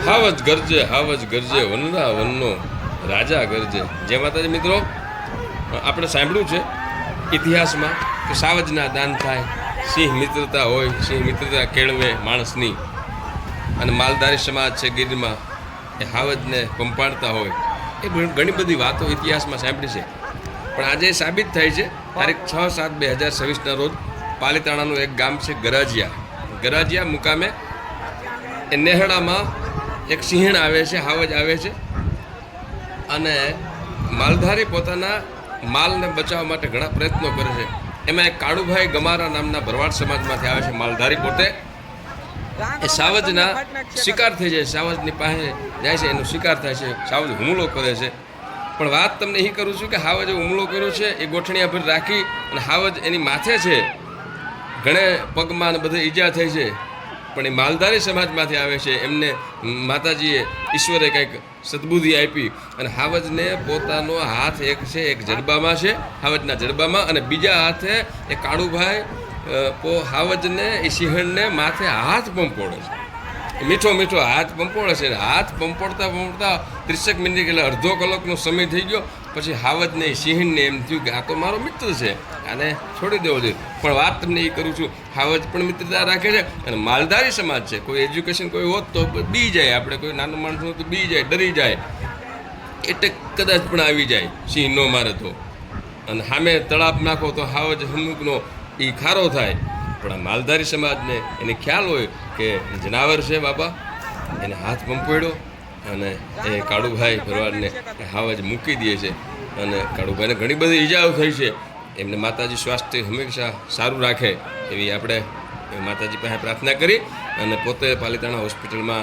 હાવજ ગરજે વનરા વનનો રાજા ગરજે. જે માતાજી મિત્રો આપણે સાંભળ્યું છે ઇતિહાસમાં કે સાવજના દાન થાય, સિંહ મિત્રતા હોય, સિંહ મિત્રતા કેળવે માણસની, અને માલધારી સમાજ છે ગીરમાં એ હાવજને પંપાડતા હોય. એ ઘણી બધી વાતો ઇતિહાસમાં સાંભળી છે. પણ આજે સાબિત થાય છે તારીખ 6/7/2026ના રોજ પાલીતાણાનું એક ગામ છે ગરાજિયા મુકામે એ નેહડામાં એક સિંહણ આવે છે, હાવજ આવે છે, અને માલધારી પોતાના માલને બચાવવા માટે ઘણા પ્રયત્નો કરે છે. એમાં એક કાળુભાઈ ગમારા નામના ભરવાડ સમાજમાંથી આવે છે માલધારી પોતે. એ સાવજના શિકાર થઈ જાય, સાવજની પાસે જાય છે, એનો શિકાર થાય છે, સાવજ હુમલો કરે છે. પણ વાત તમને એ કરું છું કે હાવજે હુમલો કર્યો છે એ ગોઠણિયા પર રાખી, અને હાવજ એની માથે છે, ઘણે પગમાં ને બધે ઈજા થઈ છે. પણ એ માલધારી સમાજમાંથી આવે છે, એમને માતાજીએ ઈશ્વરે કંઈક સદબુદ્ધિ આપી, અને હાવજને પોતાનો હાથ એક છે એક જડબામાં છે, હાવજના જડબામાં, અને બીજા હાથે એ કાળુભાઈ હાવજને એ સિંહણને માથે હાથ પંપોડે છે. મીઠો હાથ પંપોળે છે. હાથ પંપોડતા 30 મિનિટ એટલે અડધો કલાકનો સમય થઈ ગયો. પછી હાવજને સિંહણને એમ થયું કે આ તો મારો મિત્ર છે, આને છોડી દેવો જોઈએ. પણ વાત તમને એ કરું છું, હાવજ પણ મિત્રતા રાખે છે, અને માલધારી સમાજ છે. કોઈ એજ્યુકેશન કોઈ હોત તો બી જાય, આપણે કોઈ નાનું માણસ હોય તો બી જાય, ડરી જાય, એટલે કદાચ પણ આવી જાય સિંહ ન મારે તો. અને સામે તળાપ નાખો તો હાવજ અમુકનો એ ખારો થાય. પણ આ માલધારી સમાજને એને ખ્યાલ હોય કે જનાવર છે બાપા, એને હાથ પંપોડ્યો, અને એ કાળુભાઈ ભરવાડને હાવજ મૂકી દે છે. અને કાળુભાઈને ઘણી બધી ઈજાઓ થઈ છે. એમને માતાજી સ્વાસ્થ્ય હંમેશા સારું રાખે એવી આપણે માતાજી પાસે પ્રાર્થના કરી, અને પોતે પાલીતાણા હોસ્પિટલમાં